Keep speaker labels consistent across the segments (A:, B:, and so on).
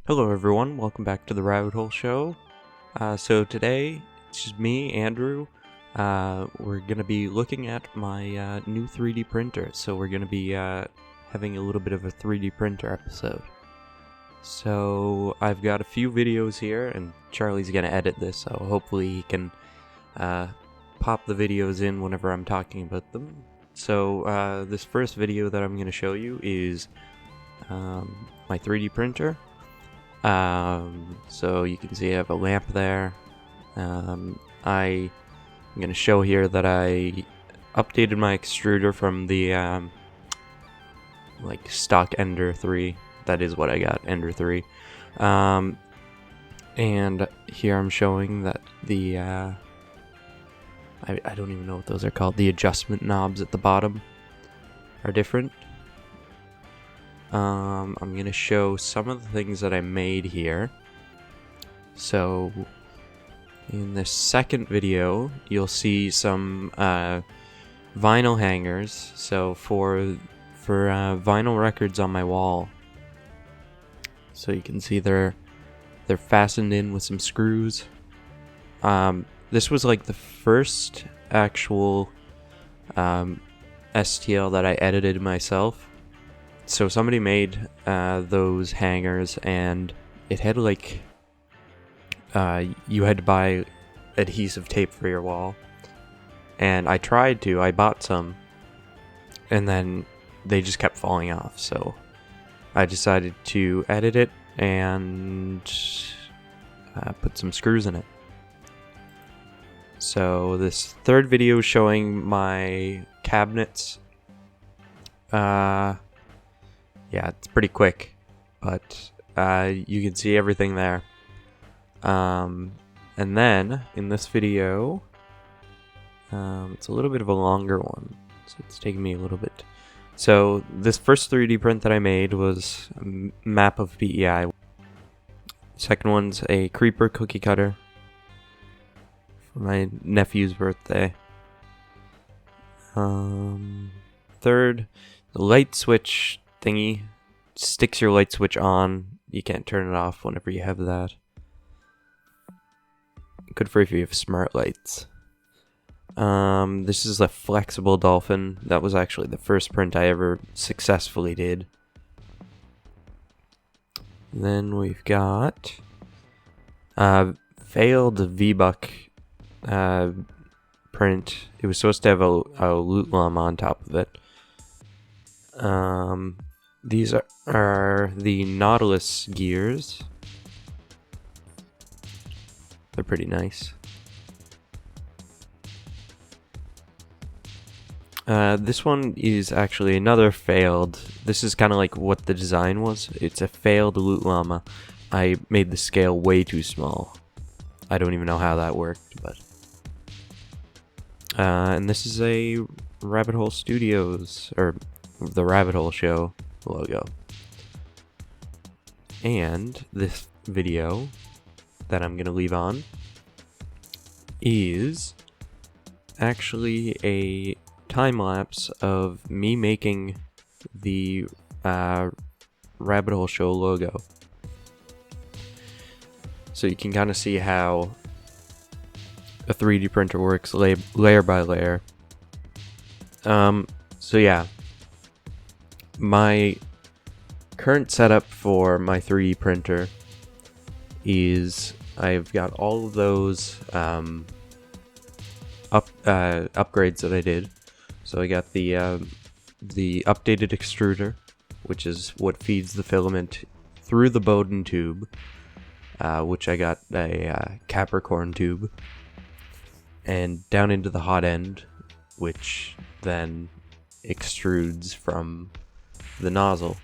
A: Hello everyone, welcome back to the Rabbit Hole Show. So today, it's just me, Andrew. We're going to be looking at my new 3D printer. So we're going to be having a little bit of a 3D printer episode. So I've got a few videos here, and Charlie's going to edit this, so hopefully he can pop the videos in whenever I'm talking about them. So this first video that I'm going to show you is my 3D printer. So you can see I have a lamp there. I'm going to show here that I updated my extruder from the like stock Ender 3. That is what I got, Ender 3. And here I'm showing that the I don't even know what those are called. The adjustment knobs at the bottom are different. I'm going to show some of the things that I made here. So, in this second video, you'll see some vinyl hangers. So, for vinyl records on my wall. So you can see they're fastened in with some screws. This was like the first actual STL that I edited myself. So somebody made those hangers, and it had like you had to buy adhesive tape for your wall, and I bought some, and then they just kept falling off. So I decided to edit it and put some screws in it. So this third video is showing my cabinets. Yeah, it's pretty quick, but you can see everything there. And then, in this video, it's a little bit of a longer one, so it's taking me a little bit. So, this first 3D print that I made was a map of PEI. Second one's a creeper cookie cutter for my nephew's birthday. Third, the light switch thingy sticks your light switch on. You can't turn it off whenever you have that. Good for if you have smart lights. This is a flexible dolphin. That was actually the first print I ever successfully did. Then we've got failed V-Buck print. It was supposed to have a loot llama on top of it. These are the Nautilus gears. They're pretty nice. This one is actually another failed. This is kind of like what the design was. It's a failed loot llama. I made the scale way too small. I don't even know how that worked, but... and this is a Rabbit Hole Studios, or the Rabbit Hole Show logo. And this video that I'm going to leave on is actually a time-lapse of me making the Rabbit Hole Show logo. So you can kind of see how a 3D printer works layer by layer. So yeah, my current setup for my 3D printer is I've got all of those upgrades that I did. So I got the updated extruder, which is what feeds the filament through the Bowden tube, which I got a Capricorn tube, and down into the hot end, which then extrudes from the nozzle.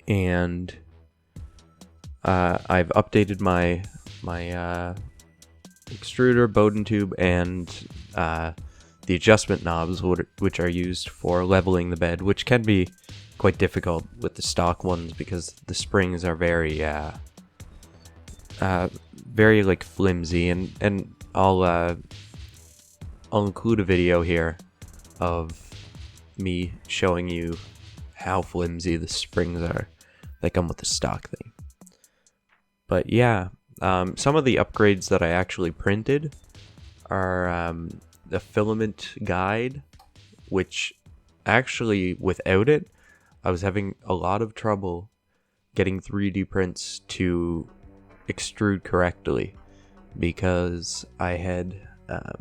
A: And I've updated my extruder, Bowden tube, and the adjustment knobs, which are used for leveling the bed, which can be quite difficult with the stock ones because the springs are very like flimsy, and I'll include a video here of me showing you how flimsy the springs are that come with the stock thing. But yeah, some of the upgrades that I actually printed are the filament guide, which actually without it, I was having a lot of trouble getting 3D prints to extrude correctly because I had a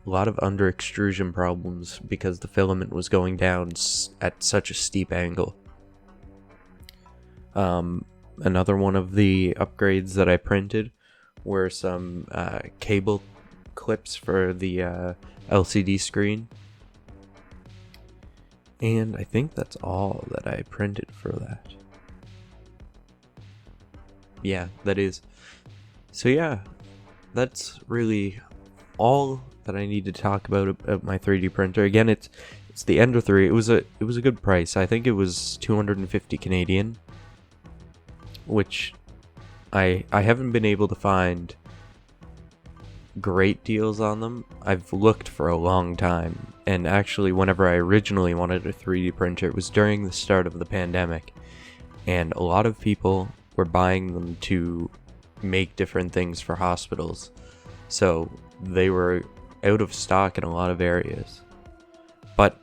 A: lot of under extrusion problems because the filament was going down at such a steep angle. Another one of the upgrades that I printed were some cable clips for the LCD screen. And I think that's all that I printed for that. Yeah, that is. So yeah, that's really all that I need to talk about my 3D printer. Again, it's the Ender 3. It was a good price. I think it was 250 Canadian, which I haven't been able to find great deals on them. I've looked for a long time, and actually whenever I originally wanted a 3D printer, it was during the start of the pandemic, and a lot of people were buying them to make different things for hospitals, so they were out of stock in a lot of areas. But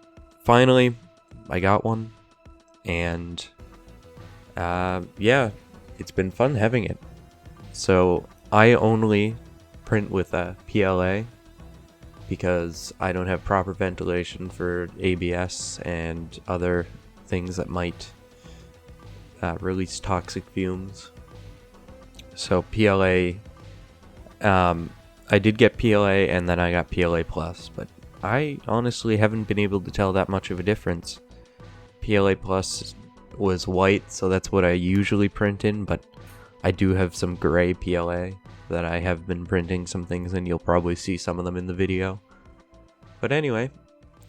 A: finally I got one, and yeah, it's been fun having it. So I only print with a PLA because I don't have proper ventilation for ABS and other things that might release toxic fumes. So PLA, I did get PLA and then I got PLA Plus, but I honestly haven't been able to tell that much of a difference. PLA Plus was white, so that's what I usually print in, but I do have some gray PLA that I have been printing some things in. You'll probably see some of them in the video. But anyway,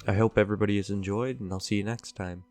A: I hope everybody has enjoyed, and I'll see you next time.